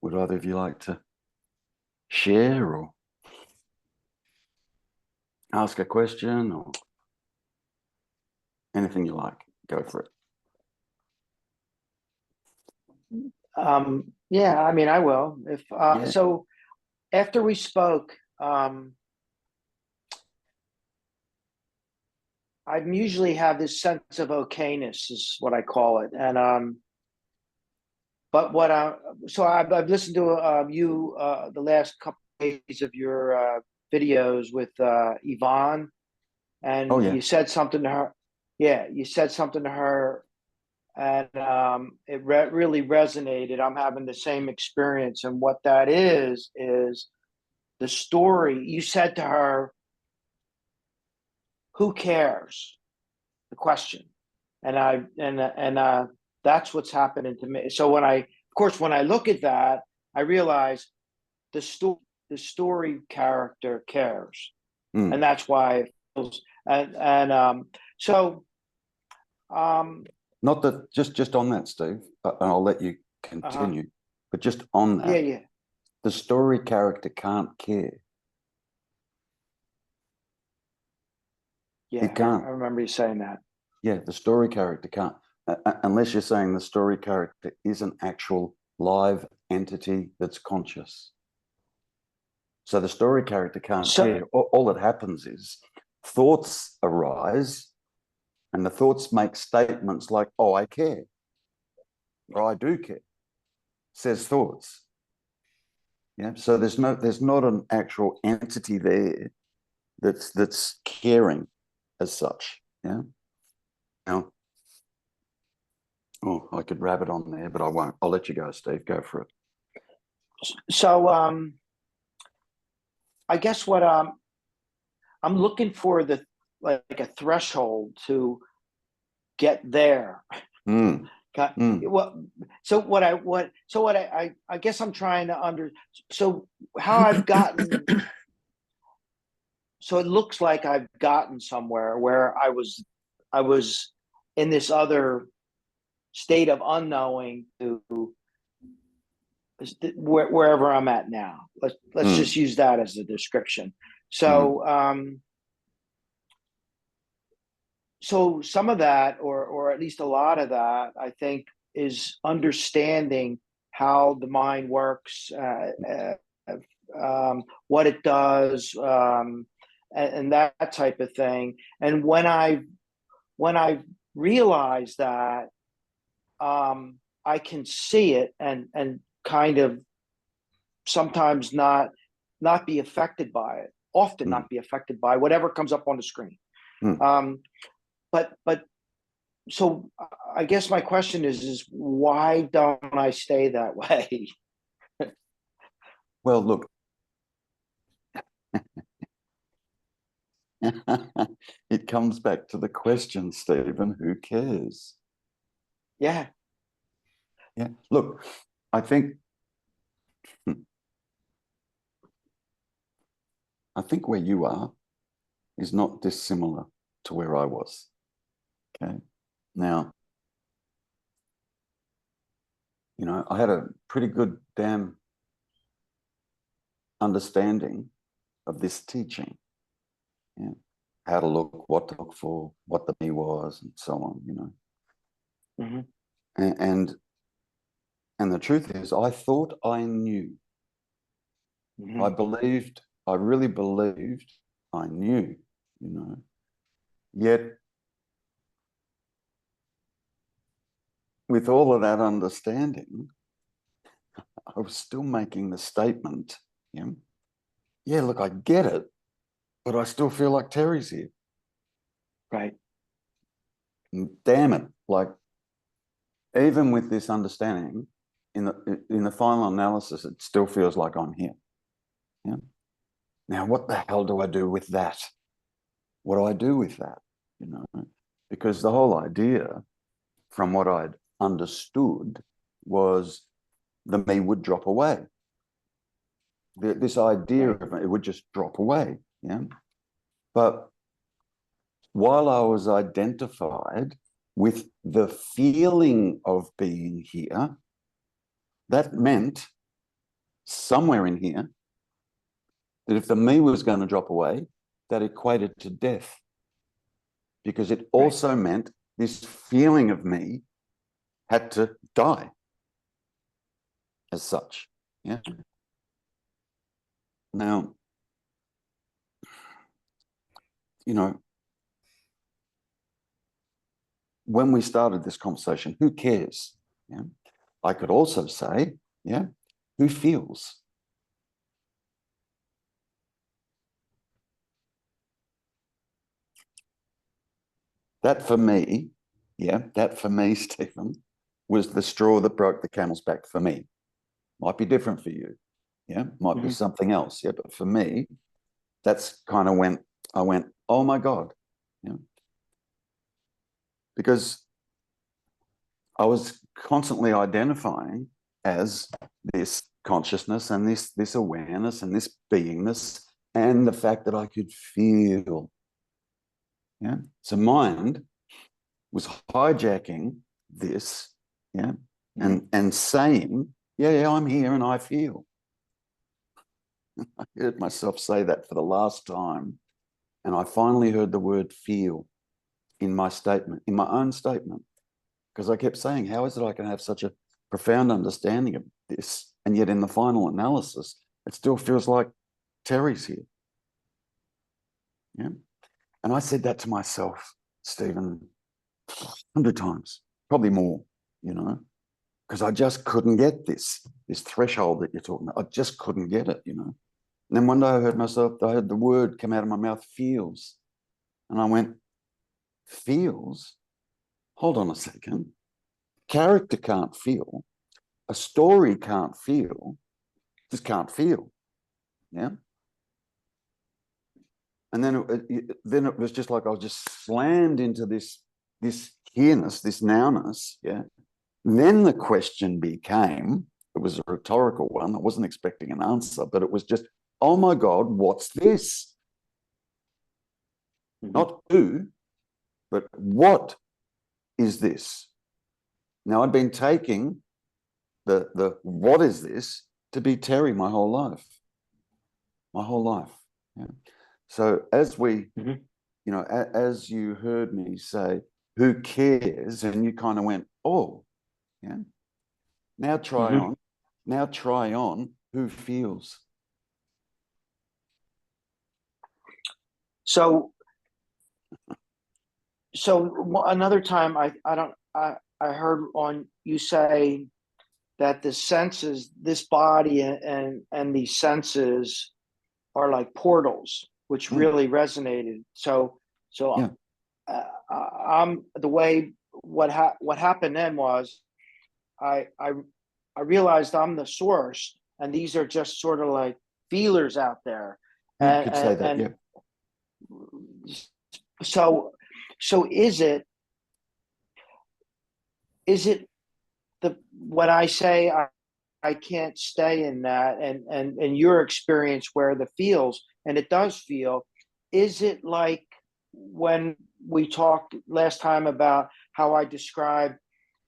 Would either of you like to share or ask a question or anything you like? Go for it. Yeah, I mean, I will. If Yeah. so, after we spoke, I usually have this sense of okayness, is what I call it, and but what I so I've listened to you the last couple of days of your videos with Yvonne, Oh and yeah. you said something to her. Yeah, you said something to her, and it really resonated. I'm having the same experience, and what that is the story. You said to her, "Who cares?" The question, and that's what's happening to me. So of course, when I look at that, I realize the story character cares, and that's why it feels and so Not that just on that, Steve, and I'll let you uh-huh. continue, but just on that, Yeah. the story character can't care. Yeah, It can't. I remember you saying that. Yeah, the story character can't, unless you're saying the story character is an actual live entity that's conscious. So the story character can't So, care. All that happens is thoughts arise, and the thoughts make statements like, "Oh, I care," or "I do care," says thoughts. Yeah. So there's not an actual entity there that's caring as such. Yeah. Now, oh, I could rabbit on there, but I won't. I'll let you go, Steve. Go for it. so I guess what I'm looking for like a threshold to get there. Well, so I guess I'm trying to so how I've gotten so it looks like I've gotten somewhere where I was in this other state of unknowing to wherever I'm at now. Let's just use that as a description. So so some of that, or at least a lot of that, I think, is understanding how the mind works, what it does, and that type of thing. And when I realize that, I can see it and kind of sometimes not be affected by it. Often not be affected by whatever comes up on the screen. But so I guess my question is why don't I stay that way? Well, look, it comes back to the question, Stephen, who cares? Yeah. Yeah. Look, I think where you are is not dissimilar to where I was. Okay. Now, I had a pretty good damn understanding of this teaching. Yeah. How to look, what to look for, what the me was, and so on, And the truth is, I thought I knew. I really believed I knew, Yet, with all of that understanding, I was still making the statement, yeah, look, I get it, but I still feel like Terry's here. Right. And damn it, like, even with this understanding, in the final analysis, it still feels like I'm here. Yeah. Now, what the hell do I do with that? What do I do with that? Because the whole idea, from what I'd understood, was the me would drop away. This idea of it would just drop away. Yeah. But while I was identified with the feeling of being here, that meant somewhere in here that if the me was going to drop away, that equated to death, because it also meant this feeling of me had to die as such. Yeah. Now, you know, when we started this conversation, who cares? Yeah. I could also say, yeah, who feels? That for me, Stephen, was the straw that broke the camel's back for me. Might be different for you. Yeah. Might be something else. Yeah. But for me, that's kind of when I went, oh my God. Yeah. Because I was constantly identifying as this consciousness and this awareness and this beingness, and the fact that I could feel. Yeah. So mind was hijacking this, yeah, and saying, yeah, I'm here and I feel. I heard myself say that for the last time, and I finally heard the word feel in my statement, in my own statement, because I kept saying, how is it I can have such a profound understanding of this, and yet in the final analysis, it still feels like Terry's here. Yeah. And I said that to myself, Stephen, 100 times, probably more, you know, because I just couldn't get this threshold that you're talking about. I just couldn't get it, you know. And then one day I heard the word come out of my mouth, feels. And I went, feels? Hold on a second. Character can't feel. A story can't feel. Just can't feel. Yeah. And then it was just like I was just slammed into this here-ness, this nowness. Yeah. And then the question became, it was a rhetorical one. I wasn't expecting an answer, but it was just, oh my God, what's this? Not who, but what is this? Now, I'd been taking the what is this to be Terry my whole life. My whole life. Yeah. So as we, you know, as you heard me say, who cares? And you kind of went, oh, yeah. Now try on. Now try on who feels. So another time I heard on you say that the senses, this body and these senses are like portals, which really resonated. So Yeah. I'm the way what happened then was I realized I'm the source, and these are just sort of like feelers out there, You could say that, yeah. So is it the when I say I can't stay in that, and your experience where the feels, and it does feel, is it like when we talked last time about how I described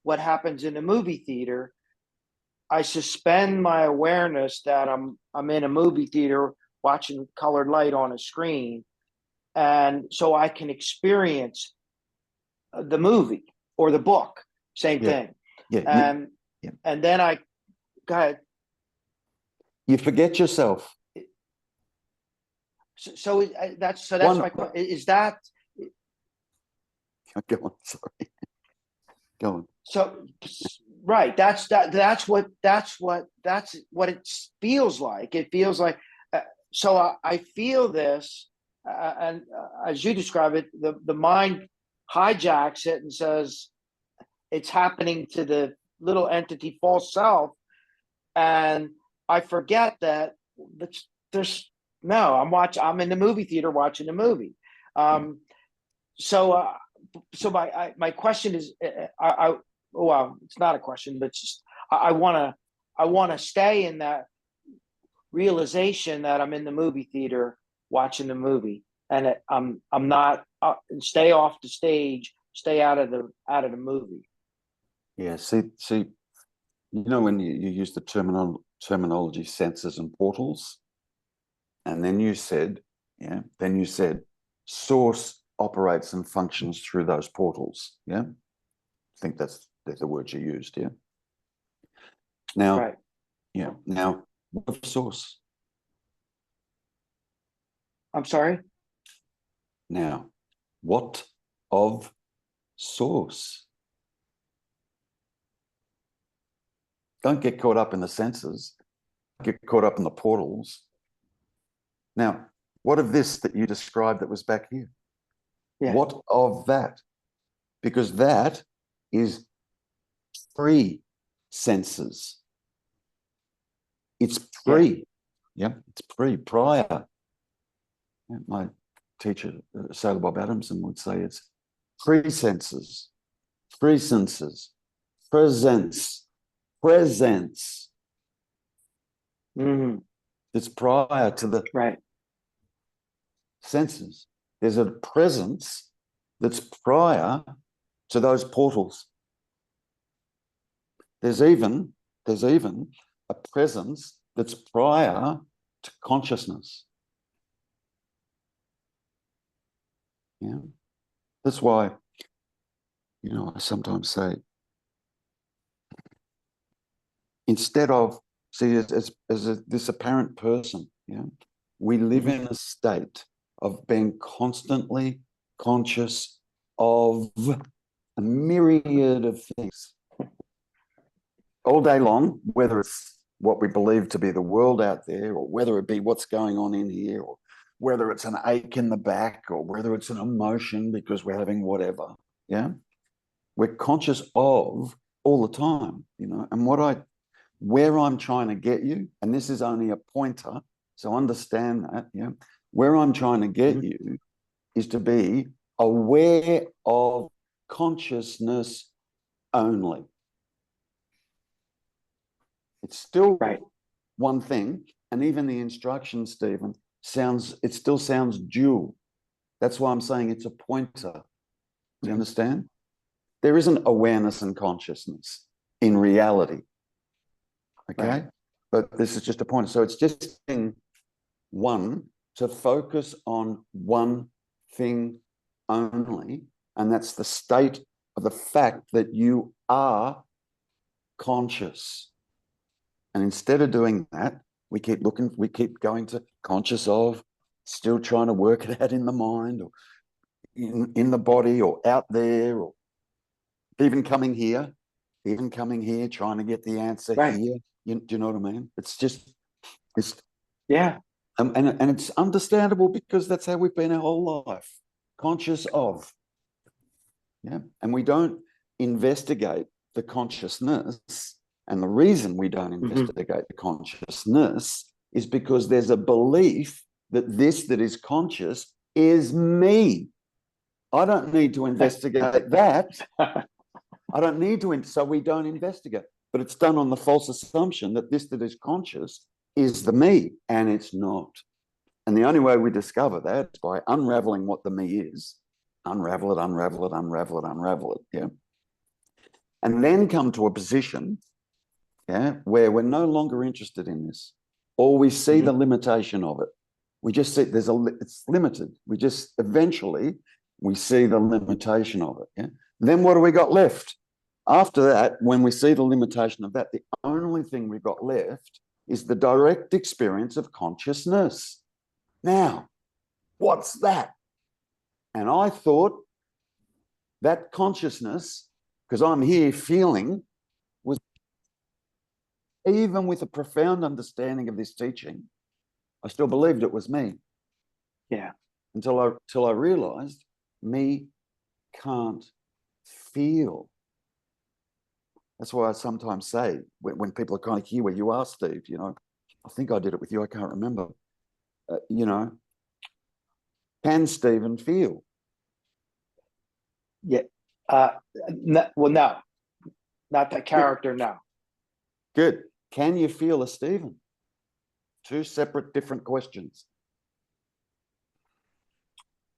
what happens in a movie theater? I suspend my awareness that I'm in a movie theater watching colored light on a screen, and so I can experience the movie or the book, same thing. Yeah. And then I go ahead. You forget yourself. So that's my question. Is that go on? Sorry, go on. So right, that's what it feels like. It feels like so I feel this, and as you describe it, the mind hijacks it and says it's happening to the little entity false self, and I forget that there's no. I'm in the movie theater watching the movie. So my question is, well, it's not a question, but it's just I want to stay in that realization that I'm in the movie theater watching the movie, and I'm not stay off the stage, stay out of the movie. Yeah. See, you know, when you use the terminology, senses and portals. And then you said, source operates and functions through those portals. Yeah. I think that's the words you used. Yeah. Now, right. yeah. Now, what of source? I'm sorry? Now, what of source? Don't get caught up in the senses. Get caught up in the portals. Now, what of this that you described that was back here? Yeah. What of that? Because that is pre senses. It's pre. Yeah, it's prior. Yeah, my teacher, Sailor Bob Adamson, would say it's pre-senses, presence, presence. Mm-hmm. It's prior to the Right. senses. There's a presence that's prior to those portals. There's even a presence that's prior to consciousness. Yeah. That's why, I sometimes say, instead of, see, this apparent person, we live in a state of being constantly conscious of a myriad of things all day long, whether it's what we believe to be the world out there, or whether it be what's going on in here, or whether it's an ache in the back, or whether it's an emotion because we're having whatever. Yeah. We're conscious of all the time, and where I'm trying to get you, and this is only a pointer, so understand that, where I'm trying to get you is to be aware of consciousness only. It's still one thing, and even the instruction, Stephen, it still sounds dual. That's why I'm saying it's a pointer. Do you understand? There isn't awareness and consciousness in reality. Okay. Right. But this is just a point. So it's just one, to focus on one thing only. And that's the state of the fact that you are conscious. And instead of doing that, we keep going to conscious of, still trying to work it out in the mind, or in the body, or out there, or even coming here, trying to get the answer here. Do you know what I mean? It's and it's understandable, because that's how we've been our whole life, conscious of. Yeah. And we don't investigate the consciousness. And the reason we don't investigate the consciousness is because there's a belief that this that is conscious is me. I don't need to investigate that. I don't need to, so we don't investigate. But it's done on the false assumption that this that is conscious is the me, and it's not. And the only way we discover that is by unraveling what the me is. Unravel it, unravel it, unravel it, unravel it. Yeah. And then come to a position, where we're no longer interested in this, or we see the limitation of it. We just see it's limited. Eventually we see the limitation of it. Yeah. Then what do we got left? After that, when we see the limitation of that, the only thing we've got left is the direct experience of consciousness. Now, what's that? And I thought that consciousness, because I'm here feeling, was, even with a profound understanding of this teaching, I still believed it was me. Yeah. Until I realized me can't feel. That's why I sometimes say, when people are kind of here where you are, Steve, I think I did it with you, I can't remember. Can Stephen feel? Yeah. No, not that character. No. Good. Can you feel a Stephen? Two separate, different questions.